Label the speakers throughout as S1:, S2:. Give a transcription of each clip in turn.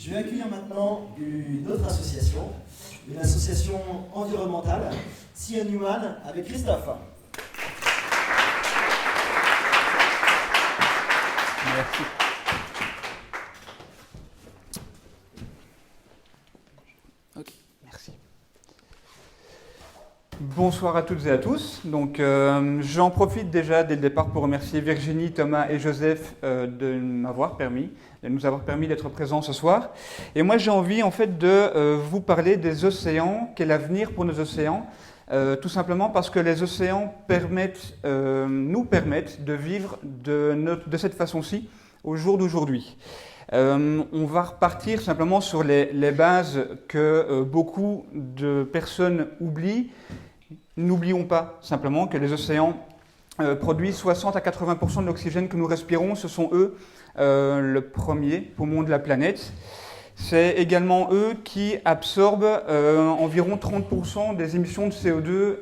S1: Je vais accueillir maintenant une autre association, une association environnementale, Sea Human, avec Christophe.
S2: Merci. Ok, merci. Bonsoir à toutes et à tous. Donc, j'en profite déjà dès le départ pour remercier Virginie, Thomas et Joseph de nous avoir permis d'être présents ce soir. Et moi, j'ai envie en fait de vous parler des océans, quel avenir pour nos océans. Tout simplement parce que les océans nous permettent de vivre de cette façon-ci au jour d'aujourd'hui. On va repartir simplement sur les bases que beaucoup de personnes oublient. N'oublions pas simplement que les océans produisent 60 à 80% de l'oxygène que nous respirons. Ce sont eux le premier poumon de la planète. C'est également eux qui absorbent environ 30% des émissions de CO2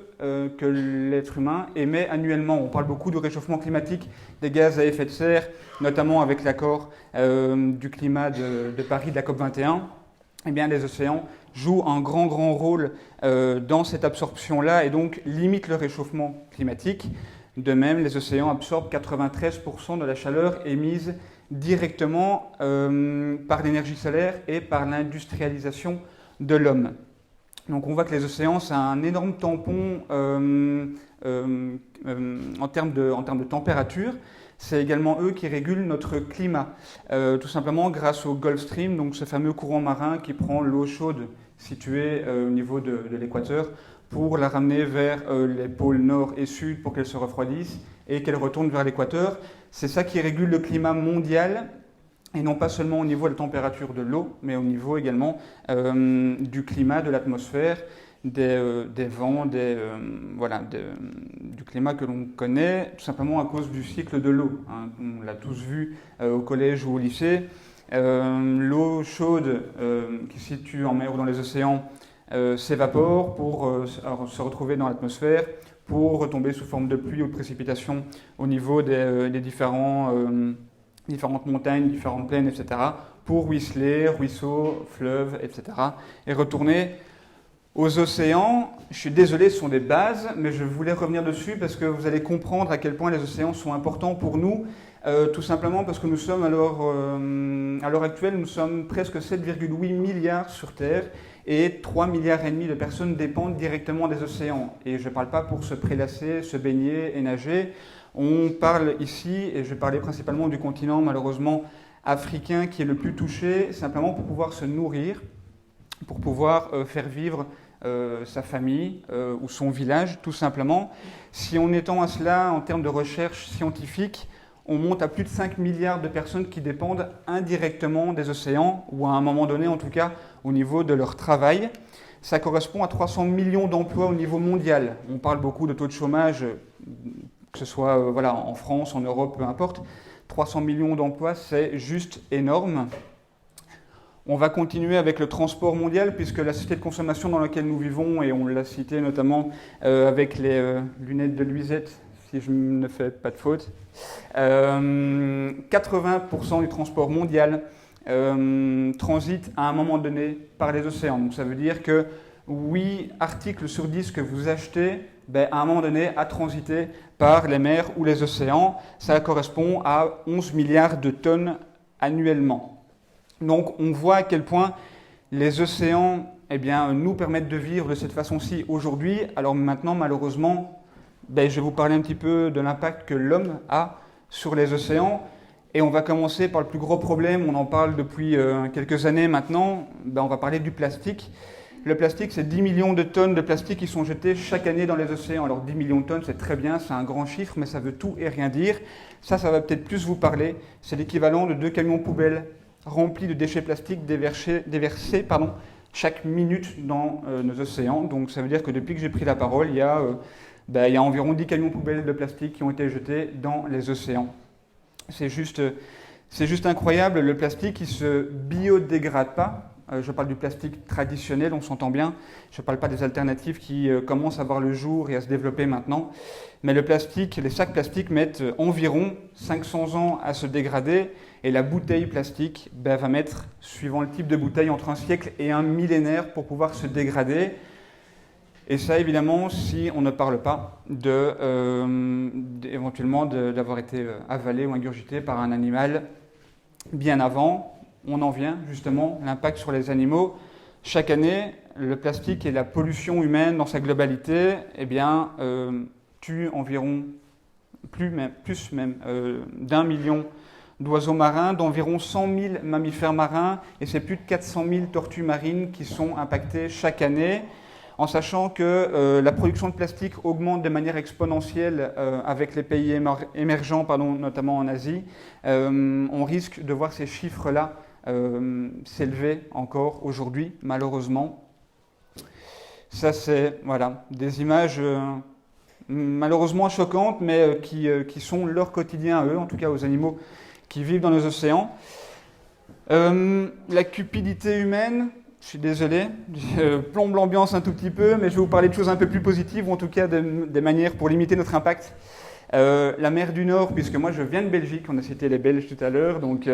S2: que l'être humain émet annuellement. On parle beaucoup du réchauffement climatique, des gaz à effet de serre, notamment avec l'accord du climat de Paris, de la COP21. Eh bien, les océans jouent un grand rôle dans cette absorption-là et donc limitent le réchauffement climatique. De même, les océans absorbent 93% de la chaleur émise directement par l'énergie solaire et par l'industrialisation de l'homme. Donc on voit que les océans, c'est un énorme tampon en termes de température. C'est également eux qui régulent notre climat, tout simplement grâce au Gulf Stream, donc ce fameux courant marin qui prend l'eau chaude située au niveau de l'équateur pour la ramener vers les pôles nord et sud pour qu'elle se refroidisse et qu'elle retourne vers l'équateur. C'est ça qui régule le climat mondial, et non pas seulement au niveau de la température de l'eau, mais au niveau également du climat, de l'atmosphère, des vents, du climat que l'on connaît, tout simplement à cause du cycle de l'eau. Hein. On l'a tous vu au collège ou au lycée. L'eau chaude qui se situe en mer ou dans les océans s'évapore pour se retrouver dans l'atmosphère, pour retomber sous forme de pluie ou de précipitation au niveau des différentes montagnes, différentes plaines, etc., pour ruisseler, ruisseaux, fleuves, etc., et retourner aux océans. Je suis désolé, ce sont des bases, mais je voulais revenir dessus parce que vous allez comprendre à quel point les océans sont importants pour nous, tout simplement parce que nous sommes, à l'heure actuelle, nous sommes presque 7,8 milliards sur Terre, et 3,5 milliards de personnes dépendent directement des océans. Et je ne parle pas pour se prélasser, se baigner et nager. On parle ici, et je vais parler principalement du continent malheureusement africain qui est le plus touché, simplement pour pouvoir se nourrir, pour pouvoir faire vivre sa famille ou son village, tout simplement. Si on étend à cela en termes de recherche scientifique, on monte à plus de 5 milliards de personnes qui dépendent indirectement des océans, ou à un moment donné, en tout cas, au niveau de leur travail. Ça correspond à 300 millions d'emplois au niveau mondial. On parle beaucoup de taux de chômage, que ce soit en France, en Europe, peu importe. 300 millions d'emplois, c'est juste énorme. On va continuer avec le transport mondial, puisque la société de consommation dans laquelle nous vivons, et on l'a cité notamment avec les lunettes de Luisette, si je ne fais pas de faute, 80% du transport mondial transite à un moment donné par les océans. Donc ça veut dire que 8 articles sur 10 que vous achetez, à un moment donné, a transité par les mers ou les océans. Ça correspond à 11 milliards de tonnes annuellement. Donc on voit à quel point les océans nous permettent de vivre de cette façon-ci aujourd'hui. Alors maintenant, malheureusement, je vais vous parler un petit peu de l'impact que l'homme a sur les océans. Et on va commencer par le plus gros problème, on en parle depuis quelques années maintenant, on va parler du plastique. Le plastique, c'est 10 millions de tonnes de plastique qui sont jetées chaque année dans les océans. Alors 10 millions de tonnes, c'est très bien, c'est un grand chiffre, mais ça veut tout et rien dire. Ça va peut-être plus vous parler. C'est l'équivalent de 2 camions poubelles remplis de déchets plastiques déversés chaque minute dans nos océans. Donc ça veut dire que depuis que j'ai pris la parole, il y a environ 10 camions poubelles de plastique qui ont été jetés dans les océans. C'est juste incroyable, le plastique, il ne se biodégrade pas. Je parle du plastique traditionnel, on s'entend bien. Je ne parle pas des alternatives qui commencent à voir le jour et à se développer maintenant. Mais le plastique, les sacs plastiques mettent environ 500 ans à se dégrader. Et la bouteille plastique va mettre, suivant le type de bouteille, entre un siècle et un millénaire pour pouvoir se dégrader. Et ça, évidemment, si on ne parle pas éventuellement d'avoir été avalé ou ingurgité par un animal bien avant. On en vient justement à l'impact sur les animaux. Chaque année, le plastique et la pollution humaine dans sa globalité tuent environ plus même d'1 million d'oiseaux marins, d'environ 100 000 mammifères marins, et c'est plus de 400 000 tortues marines qui sont impactées chaque année, en sachant que la production de plastique augmente de manière exponentielle avec les pays émergents, notamment en Asie. On risque de voir ces chiffres-là s'élever encore aujourd'hui, malheureusement. Ça, c'est des images malheureusement choquantes, mais qui sont leur quotidien à eux, en tout cas aux animaux qui vivent dans nos océans. La cupidité humaine, je suis désolé, je plombe l'ambiance un tout petit peu, mais je vais vous parler de choses un peu plus positives, ou en tout cas des manières pour limiter notre impact. La mer du Nord, puisque moi je viens de Belgique, on a cité les Belges tout à l'heure, donc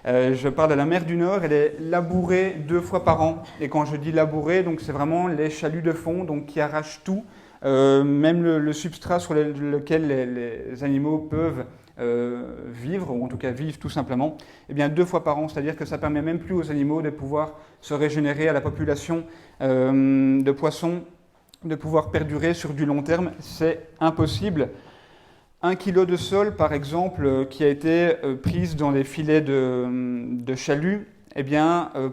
S2: je parle de la mer du Nord, elle est labourée 2 fois par an. Et quand je dis labourée, donc c'est vraiment les chaluts de fond donc, qui arrachent tout, même le substrat sur lequel les animaux peuvent vivre, ou en tout cas vivre tout simplement, 2 fois par an, c'est-à-dire que ça ne permet même plus aux animaux de pouvoir se régénérer, à la population de poissons, de pouvoir perdurer sur du long terme, c'est impossible. 1 kilo de sole, par exemple, qui a été prise dans les filets de chalut,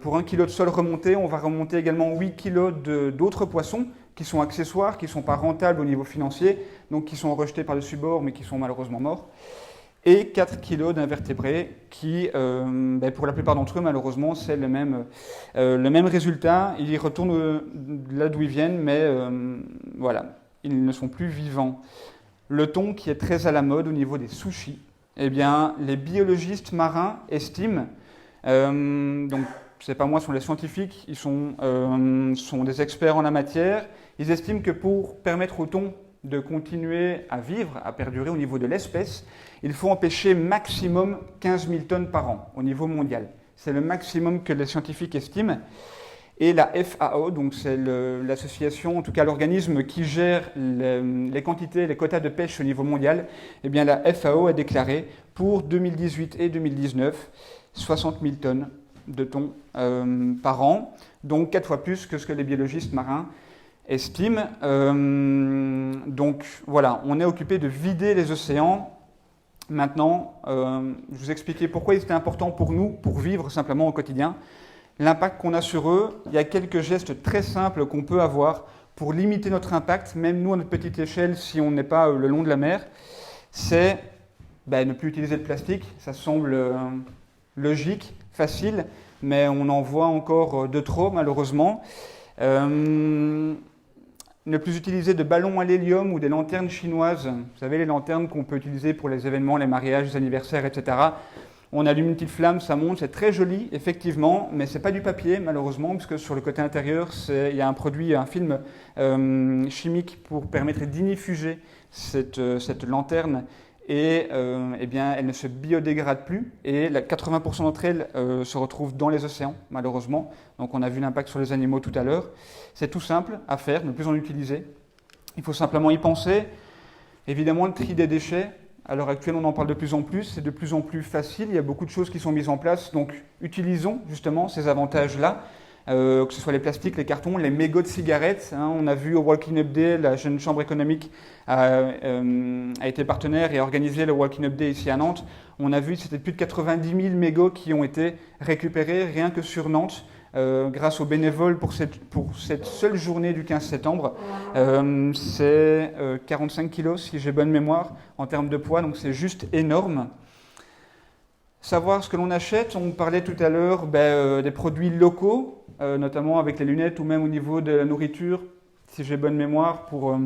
S2: pour 1 kilo de sole remonté, on va remonter également 8 kilos d'autres poissons qui sont accessoires, qui ne sont pas rentables au niveau financier, donc qui sont rejetés par-dessus bord, mais qui sont malheureusement morts. Et 4 kilos d'invertébrés qui, pour la plupart d'entre eux, malheureusement, c'est le même résultat. Ils y retournent là d'où ils viennent, mais ils ne sont plus vivants. Le thon, qui est très à la mode au niveau des sushis, les biologistes marins estiment, donc c'est pas moi, ce sont les scientifiques, ils sont des experts en la matière, ils estiment que pour permettre au thon de continuer à vivre, à perdurer au niveau de l'espèce, il faut empêcher maximum 15 000 tonnes par an au niveau mondial. C'est le maximum que les scientifiques estiment. Et la FAO, donc c'est l'association, en tout cas l'organisme qui gère les quantités, les quotas de pêche au niveau mondial, la FAO a déclaré pour 2018 et 2019 60 000 tonnes de thon par an, donc 4 fois plus que ce que les biologistes marins estiment. Donc voilà, on est occupé de vider les océans. Maintenant, je vous expliquais pourquoi il était important pour nous, pour vivre simplement au quotidien. L'impact qu'on a sur eux, il y a quelques gestes très simples qu'on peut avoir pour limiter notre impact, même nous à notre petite échelle, si on n'est pas le long de la mer, c'est ne plus utiliser le plastique. Ça semble logique, facile, mais on en voit encore de trop, malheureusement. Ne plus utiliser de ballons à l'hélium ou des lanternes chinoises. Vous savez, les lanternes qu'on peut utiliser pour les événements, les mariages, les anniversaires, etc. On allume une petite flamme, ça monte, c'est très joli, effectivement, mais ce n'est pas du papier, malheureusement, parce que sur le côté intérieur, il y a un film chimique pour permettre d'inifuger cette lanterne, et elle ne se biodégrade plus, et 80% d'entre elles se retrouvent dans les océans, malheureusement. Donc on a vu l'impact sur les animaux tout à l'heure. C'est tout simple à faire, ne plus en utiliser. Il faut simplement y penser. Évidemment, le tri des déchets. À l'heure actuelle, on en parle de plus en plus, c'est de plus en plus facile, il y a beaucoup de choses qui sont mises en place, donc utilisons justement ces avantages-là, que ce soit les plastiques, les cartons, les mégots de cigarettes. On a vu au Walking Up Day, la Jeune Chambre économique a été partenaire et a organisé le Walking Up Day ici à Nantes. On a vu que c'était plus de 90 000 mégots qui ont été récupérés rien que sur Nantes. Grâce aux bénévoles pour cette seule journée du 15 septembre. C'est 45 kilos, si j'ai bonne mémoire, en termes de poids, donc c'est juste énorme. Savoir ce que l'on achète, on parlait tout à l'heure des produits locaux, notamment avec les lunettes ou même au niveau de la nourriture, si j'ai bonne mémoire, pour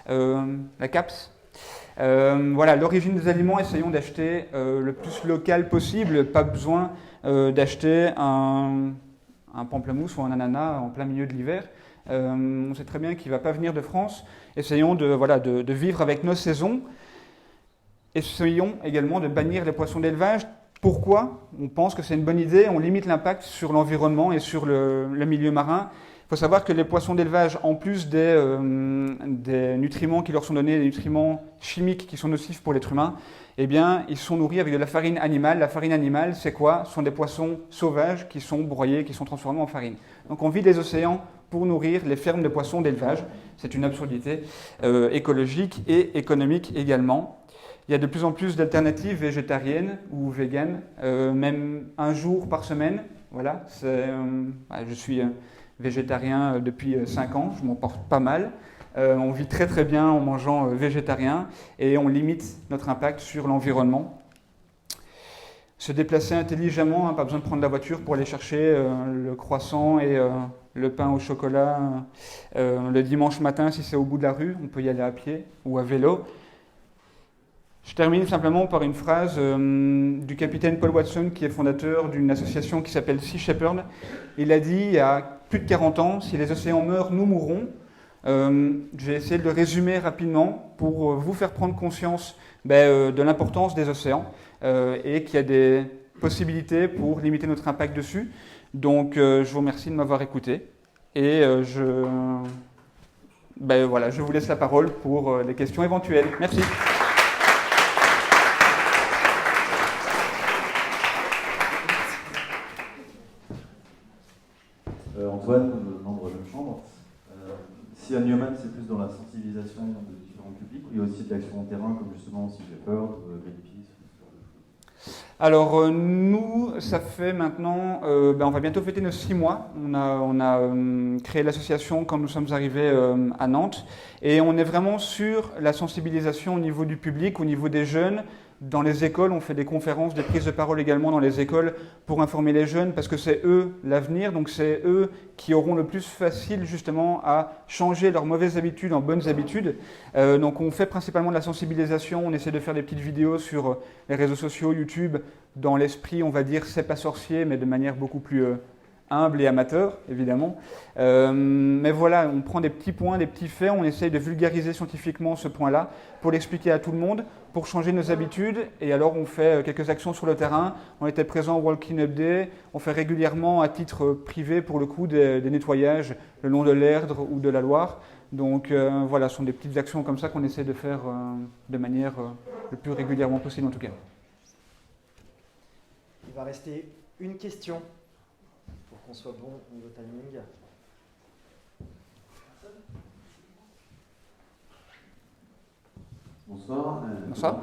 S2: la CAPS. Voilà, l'origine des aliments, essayons d'acheter le plus local possible. Pas besoin d'acheter un pamplemousse ou un ananas en plein milieu de l'hiver. On sait très bien qu'il ne va pas venir de France. Essayons de vivre avec nos saisons. Essayons également de bannir les poissons d'élevage. Pourquoi? On pense que c'est une bonne idée. On limite l'impact sur l'environnement et sur le milieu marin. Il faut savoir que les poissons d'élevage, en plus des nutriments qui leur sont donnés, des nutriments chimiques qui sont nocifs pour l'être humain, eh bien, ils sont nourris avec de la farine animale. La farine animale, c'est quoi? Ce sont des poissons sauvages qui sont broyés, qui sont transformés en farine. Donc on vide les océans pour nourrir les fermes de poissons d'élevage. C'est une absurdité écologique et économique également. Il y a de plus en plus d'alternatives végétariennes ou véganes, même un jour par semaine. Voilà, je suis végétarien depuis 5 ans, je m'en porte pas mal. On vit très très bien en mangeant végétarien et on limite notre impact sur l'environnement. Se déplacer intelligemment, hein, pas besoin de prendre la voiture pour aller chercher le croissant et le pain au chocolat le dimanche matin si c'est au bout de la rue, on peut y aller à pied ou à vélo. Je termine simplement par une phrase du capitaine Paul Watson, qui est fondateur d'une association qui s'appelle Sea Shepherd. Il a dit, il y a plus de 40 ans, si les océans meurent, nous mourrons. J'ai essayé de le résumer rapidement pour vous faire prendre conscience de l'importance des océans et qu'il y a des possibilités pour limiter notre impact dessus. Donc je vous remercie de m'avoir écouté et je vous laisse la parole pour les questions éventuelles. Merci.
S3: Antoine, membre de la Chambre. Si à Newman, c'est plus dans la sensibilisation de différents publics, il y a aussi de l'action en terrain, comme justement Sea Shepherd, Greenpeace.
S2: Alors nous, ça fait maintenant, on va bientôt fêter nos 6 mois. On a créé l'association quand nous sommes arrivés à Nantes et on est vraiment sur la sensibilisation au niveau du public, au niveau des jeunes. Dans les écoles, on fait des conférences, des prises de parole également dans les écoles pour informer les jeunes parce que c'est eux l'avenir, donc c'est eux qui auront le plus facile justement à changer leurs mauvaises habitudes en bonnes habitudes. Donc on fait principalement de la sensibilisation, on essaie de faire des petites vidéos sur les réseaux sociaux, YouTube, dans l'esprit, on va dire, c'est pas sorcier, mais de manière beaucoup plus humble et amateur, évidemment. Mais voilà, on prend des petits points, des petits faits, on essaye de vulgariser scientifiquement ce point-là pour l'expliquer à tout le monde, pour changer nos habitudes. Et alors, on fait quelques actions sur le terrain. On était présent au Walking Up Day. On fait régulièrement, à titre privé, pour le coup, des nettoyages le long de l'Erdre ou de la Loire. Donc voilà, ce sont des petites actions comme ça qu'on essaie de faire de manière le plus régulièrement possible, en tout cas.
S1: Il va rester une question pour qu'on soit bon au niveau timing.
S3: Bonsoir.
S2: Bonsoir.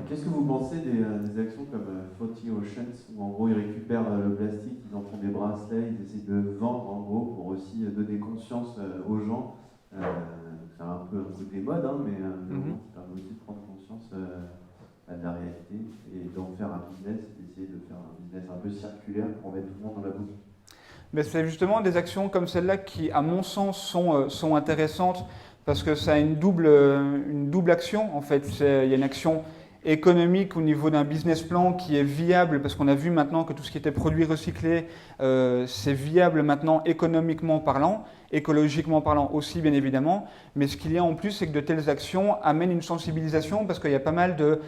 S3: Qu'est-ce que vous pensez des actions comme 40 Oceans, où en gros ils récupèrent le plastique, ils en font des bracelets, ils essaient de vendre en gros pour aussi donner conscience aux gens. C'est un peu des modes, hein, mais ça permet aussi de prendre conscience de la réalité et d'en faire un business, d'essayer de faire un business un peu circulaire pour mettre tout le monde dans la boucle.
S2: Mais c'est justement des actions comme celle-là qui, à mon sens, sont intéressantes parce que ça a une double action en fait. Il y a une action économique au niveau d'un business plan qui est viable parce qu'on a vu maintenant que tout ce qui était produits recyclés, c'est viable maintenant économiquement parlant, écologiquement parlant aussi bien évidemment, mais ce qu'il y a en plus c'est que de telles actions amènent une sensibilisation parce qu'il y a pas mal de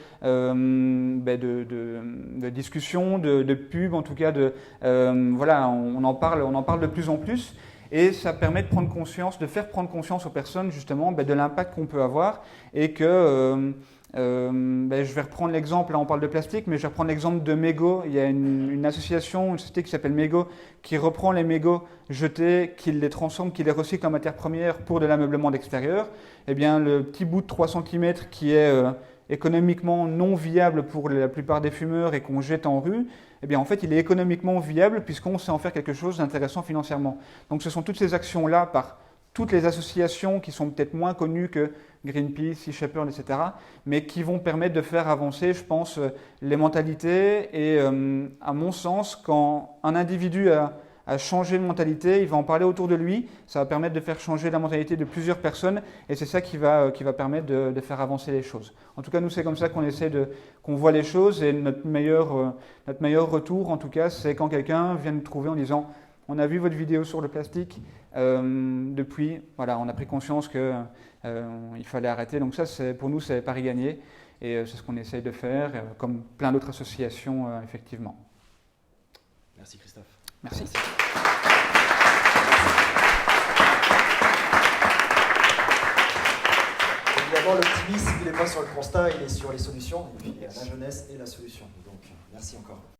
S2: discussions, de pubs en tout cas, on en parle de plus en plus. Et ça permet de prendre conscience, de faire prendre conscience aux personnes justement de l'impact qu'on peut avoir et que je vais reprendre l'exemple, là on parle de plastique, mais je vais reprendre l'exemple de mégots. Il y a une association, une société qui s'appelle Mégots, qui reprend les mégots jetés, qui les transforme, qui les recycle en matière première pour de l'ameublement d'extérieur. Eh bien, le petit bout de 3 cm qui est économiquement non viable pour la plupart des fumeurs et qu'on jette en rue, eh bien en fait il est économiquement viable puisqu'on sait en faire quelque chose d'intéressant financièrement. Donc ce sont toutes ces actions-là par toutes les associations qui sont peut-être moins connues que Greenpeace, Sea Shepherd, etc., mais qui vont permettre de faire avancer, je pense, les mentalités. Et à mon sens, quand un individu a à changer de mentalité, il va en parler autour de lui, ça va permettre de faire changer la mentalité de plusieurs personnes et c'est ça qui va permettre de faire avancer les choses. En tout cas, nous, c'est comme ça qu'on essaie qu'on voit les choses et notre meilleur retour, en tout cas, c'est quand quelqu'un vient nous trouver en disant « On a vu votre vidéo sur le plastique, depuis, voilà, on a pris conscience qu'il fallait arrêter. » Donc ça, pour nous, c'est pari gagné et c'est ce qu'on essaye de faire, comme plein d'autres associations, effectivement.
S1: Merci Christophe.
S2: Merci.
S1: Évidemment, l'optimisme, il n'est pas sur le constat, il est sur les solutions, et puis la jeunesse et la solution. Donc, merci encore.